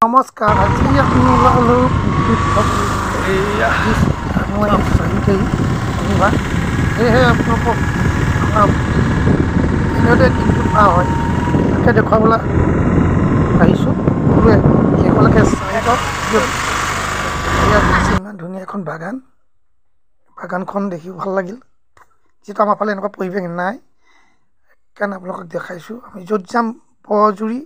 নমস্কাৰ আজি আমি ওলালোঁ শনিবাৰ সেয়েহে আপোনালোকক আমাৰ এনেদৰে দিনটো পাৰ হয় তাকে দেখুৱাবলৈ আহিছোঁ সকলোৱে শেষলৈকে চাই লওক। ইমান ধুনীয়া এখন বাগানখন দেখি ভাল লাগিল। যিহেতু আমাৰ ফালে এনেকুৱা পৰিৱেশ নাই সেইকাৰণে আপোনালোকক দেখাইছোঁ। আমি য'ত যাম বৰজুৰি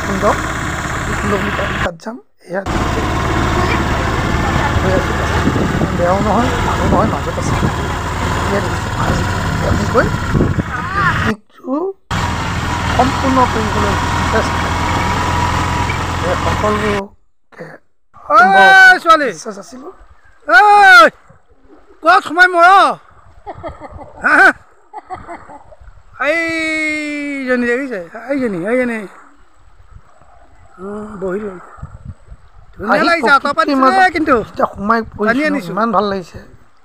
কুণ্ড 2 কিলোমিটাৰ তাত যাম। এয়া বেয়াও নহয় ভালো নহয় মাজত আছে। আমি গৈ পিকনিকটো সম্পূৰ্ণ কৰিবলৈ সকলোকে বিশ্বাস আছিলোঁ। ক'ত সোমাই মৰ এইজনী দেখিছে এইজনী বহি লৈ ধুনীয়া লাগিছে। কিন্তু এতিয়া সোমাই পৰিছোঁ ইমান ভাল লাগিছে।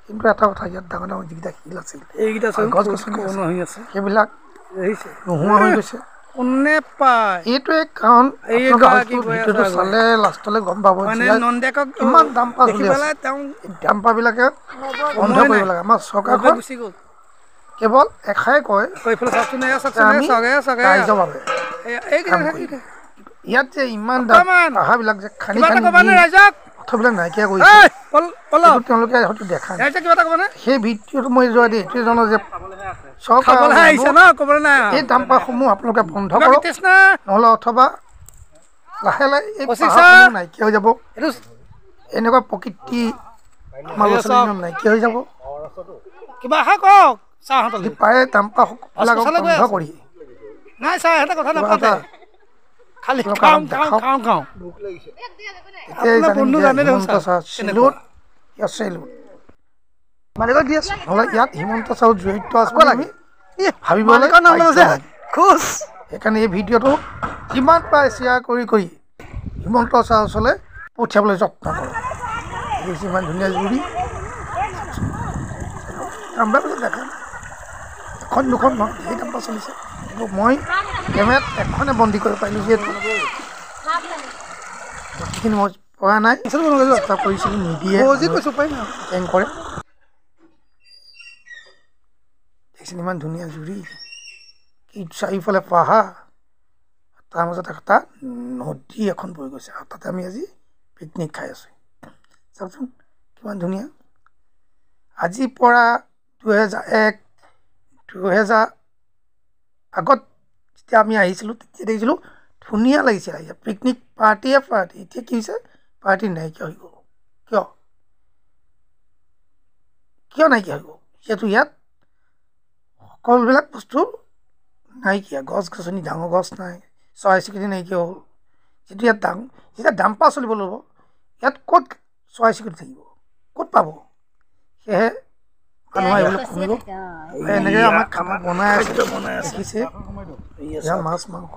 কিন্তু এটা কথা ইয়াত ডাঙৰ ডাঙৰ যিকেইটা শিল আছিল এইকেইটা গছ গছনি আছে সেইবিলাক নোহোৱা হৈ গৈছে। কোনে পায় এইটোৱে কাৰণ ভিডিঅ'টো চালে লাষ্টলৈ গম পাব ইমান ডাম্পাৰ চলি আছে। ডাম্পাৰবিলাকে বন্ধ কৰিব লাগে। আমাৰ চৰকাৰখন কেৱল এষাৰে কয় আমি ৰাইজৰ বাবে কাম কৰিম। ইয়াত যে ইমান পাহাৰবিলাক যে খান্দি পথবিলাক নাইকিয়া কৰিছে তেওঁলোকে হয়তো দেখা নাই। সেই ভিডিঅ'টো মই যোৱা দেই এইটোৱে জানো যে চৰকাৰ এই ডাম্পাৰসমূহ আপোনালোকে বন্ধ কৰক, নহ'লে অথবা লাহে লাহে এই পাহাৰসমূহ নাইকিয়া হৈ যাব। এনেকুৱা প্ৰকৃতি আমাৰ ল'ৰা ছোৱালী নাইকিয়া হৈ যাব। যদি পাৰে ডাম্পাৰবিলাকক বন্ধ কৰি ইয়াত হিমন্ত ছাৰ জড়িত আছে ভাবিবলৈ সেইকাৰণে এই ভিডিঅ'টো যিমান পাৰে শ্বেয়াৰ কৰি হিমন্ত ছাৰ ওচৰলৈ পঠিয়াবলৈ যত্ন কৰক। ইমান ধুনীয়া জুৰি দেখা এখন দুখন ধেৰ ডাম্পাৰ চলিছে। কিন্তু মই কেমেৰাত এখনে বন্দী কৰিব পাৰিলোঁ যিহেতু বাকীখিনি মই পৰা নাই। চেষ্টা কৰিছিলোঁ নিদিয়ে কেং কৰে। দেখিছিল ইমান ধুনীয়া জুৰি কি চাৰিওফালে পাহাৰ তাৰ মাজত এটা নদী এখন বৈ গৈছে আৰু তাতে আমি আজি পিকনিক খাই আছোঁ। চাওকচোন কিমান ধুনীয়া। আজিৰ পৰা 2001 আগত যেতিয়া আমি আহিছিলোঁ তেতিয়া দেখিছিলোঁ ধুনীয়া লাগিছে। পিকনিক পাৰ্টিয়ে পাৰ্টি। এতিয়া কি হৈছে পাৰ্টি নাইকিয়া হৈ গ'ল। কিয় নাইকিয়া হৈ গ'ল? যিহেতু ইয়াত সকলোবিলাক বস্তু নাইকিয়া। গছ গছনি ডাঙৰ গছ নাই, চৰাই চিৰিকটি নাইকিয়া হ'ল। যিটো ইয়াত যেতিয়া ডাম্পাৰ চলিব ল'ব ইয়াত ক'ত চৰাই চিৰিকটি থাকিব, ক'ত পাব? সেয়েহে মানুহ আহিবলৈ কমিব। এনেকৈ আমাক খানা বনাই আছে দেখিছে। এয়া মাছ মাংস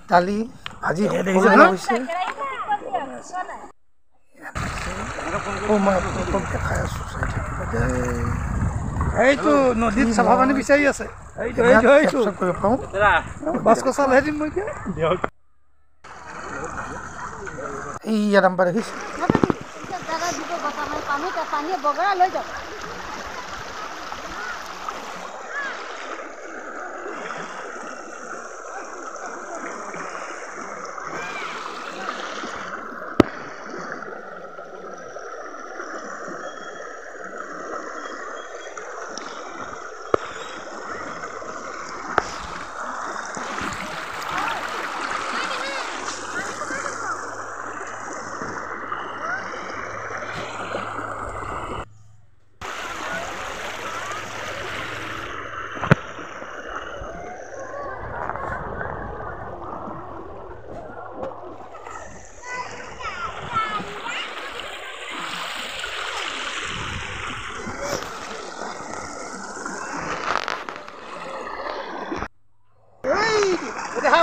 দালি ভাজি হৈছে। মই আপোনালোকক দেখাই আছোঁ চাই থাকিব দেই। এইটো নদীত চাফা পানী বিচাৰি আছে কৰিব পাৰোঁ। বাছ কচালহে দিম মই এতিয়া। এইয়া ডাম্পাৰ দেখিছে।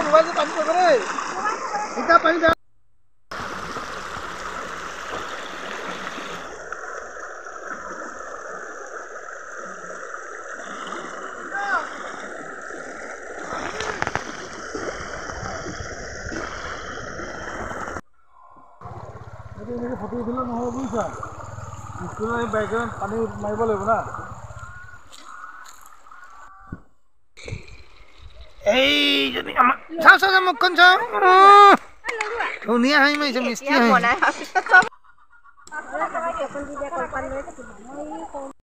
মোবাইল পানী পানী ফটো উঠিলে নহ'ব বুজিছা স্কুলৰ এই বাইকে পানী মাৰিব লাগিব না এইজনী আমাৰ চাওঁ চাওঁ মুখখন চাওঁ ধুনীয়া হাঁহি মাৰিছে মিষ্টি হাঁহি